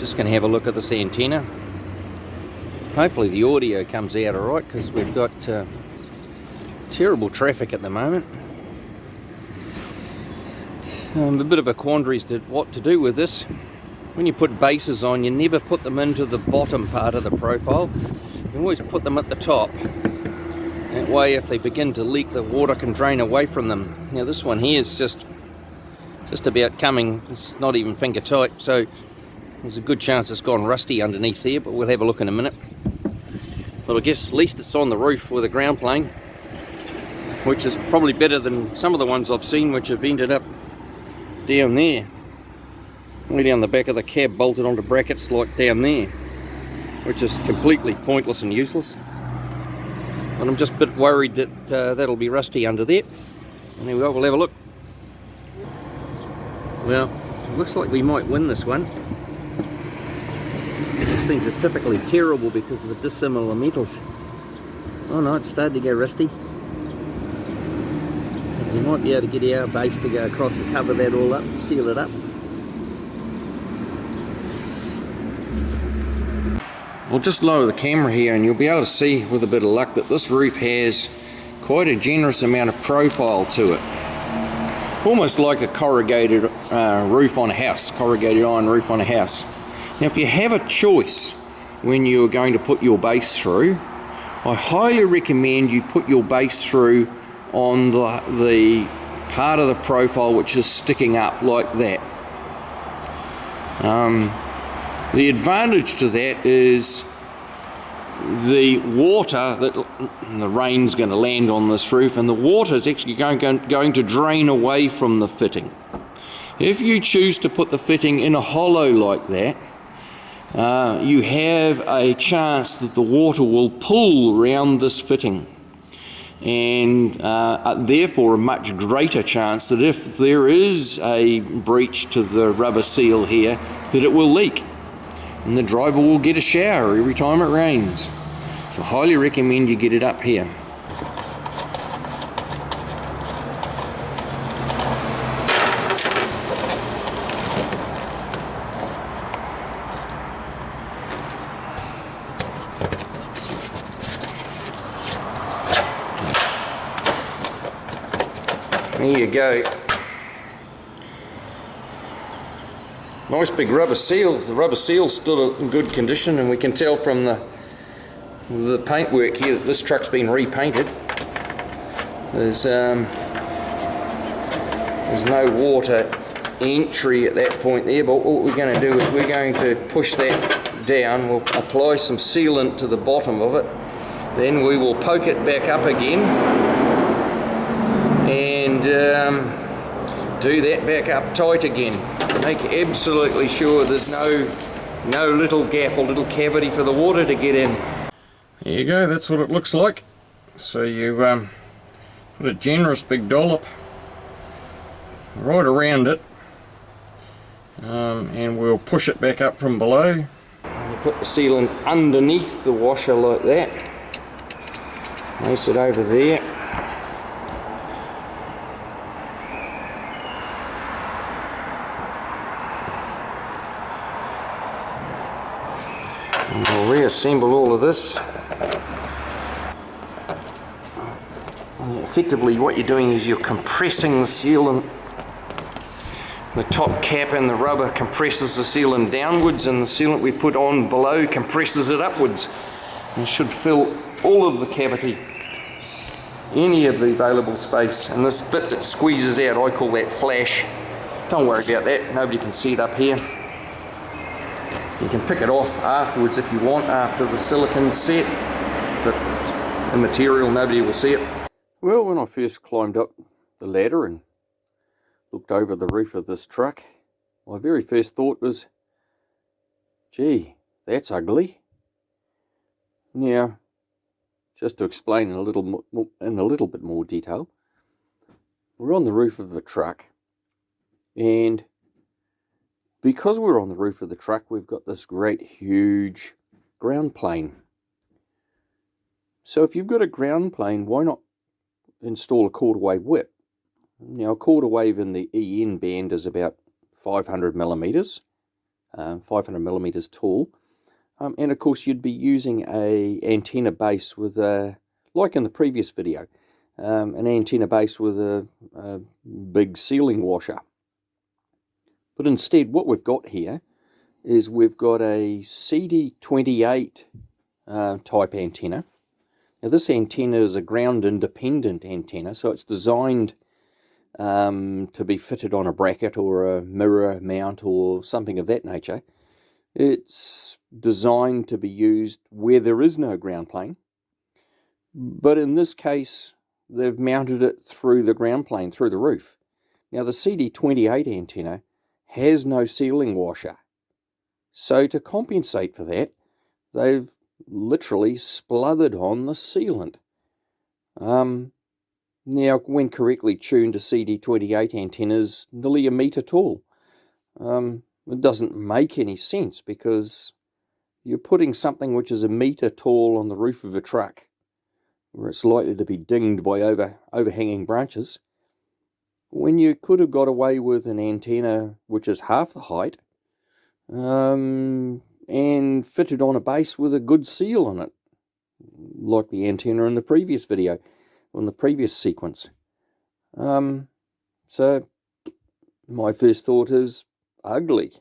Just going to have a look at this antenna. Hopefully the audio comes out alright, because we've got terrible traffic at the moment. A bit of a quandary as to what to do with this. When you put bases on, you never put them into the bottom part of the profile. You always put them at the top. That way, if they begin to leak, the water can drain away from them. Now this one here is just about coming. It's not even finger tight, so there's a good chance it's gone rusty underneath there, but we'll have a look in a minute. But I guess at least it's on the roof with a ground plane, which is probably better than some of the ones I've seen which have ended up down there. Way down the back of the cab, bolted onto brackets like down there, which is completely pointless and useless. And I'm just a bit worried that that'll be rusty under there. Anyway, we'll have a look. Well, it looks like we might win this one. These things are typically terrible because of the dissimilar metals. Oh no, it's starting to go rusty. We might be able to get our base to go across and cover that all up, seal it up. I'll just lower the camera here and you'll be able to see with a bit of luck that this roof has quite a generous amount of profile to it. Almost like a corrugated roof on a house, corrugated iron roof on a house. Now if you have a choice when you're going to put your base through, I highly recommend you put your base through on the part of the profile which is sticking up like that. The advantage to that is the water, the rain's going to land on this roof, and the water is actually going to drain away from the fitting. If you choose to put the fitting in a hollow like that, you have a chance that the water will pool around this fitting, and therefore a much greater chance that if there is a breach to the rubber seal here, that it will leak and the driver will get a shower every time it rains. So I highly recommend you get it up here. There you go. Nice big rubber seal. The rubber seal's still in good condition, and we can tell from the paintwork here that this truck's been repainted. There's no water entry at that point there, but what we're going to do is we're going to push that down. We'll apply some sealant to the bottom of it, then we will poke it back up again and do that back up tight again. Make absolutely sure there's no little gap or little cavity for the water to get in. There you go, that's what it looks like. So you put a generous big dollop right around it, and we'll push it back up from below. And you put the sealant underneath the washer like that. Place it over there. And we'll reassemble all of this. And effectively what you're doing is you're compressing the sealant. The top cap and the rubber compresses the sealant downwards, and the sealant we put on below compresses it upwards. And should fill all of the cavity, any of the available space. And this bit that squeezes out, I call that flash. Don't worry about that, nobody can see it up here. You can pick it off afterwards if you want, after the silicon's set, but the material, nobody will see it. Well, when I first climbed up the ladder and looked over the roof of this truck, my very first thought was, gee, that's ugly. Now, just to explain in a little bit more detail, we're on the roof of a truck, and because we're on the roof of the truck, we've got this great huge ground plane. So if you've got a ground plane, why not install a quarter wave whip? Now a quarter wave in the EN band is about 500 millimeters. 500 millimeters tall. And of course you'd be using a antenna base with a, like in the previous video, an antenna base with a big sealing washer. But instead what we've got here is we've got a CD28 type antenna. Now this antenna is a ground independent antenna, so it's designed to be fitted on a bracket or a mirror mount or something of that nature. It's designed to be used where there is no ground plane, but in this case they've mounted it through the ground plane, through the roof. Now the CD28 antenna has no sealing washer, so to compensate for that they've literally spluthered on the sealant. Now when correctly tuned, a CD28 antenna is nearly a metre tall. It doesn't make any sense because you're putting something which is a metre tall on the roof of a truck where it's likely to be dinged by overhanging branches, when you could have got away with an antenna which is half the height and fitted on a base with a good seal on it, like the antenna in the previous video, in the previous sequence. So my first thought is ugly.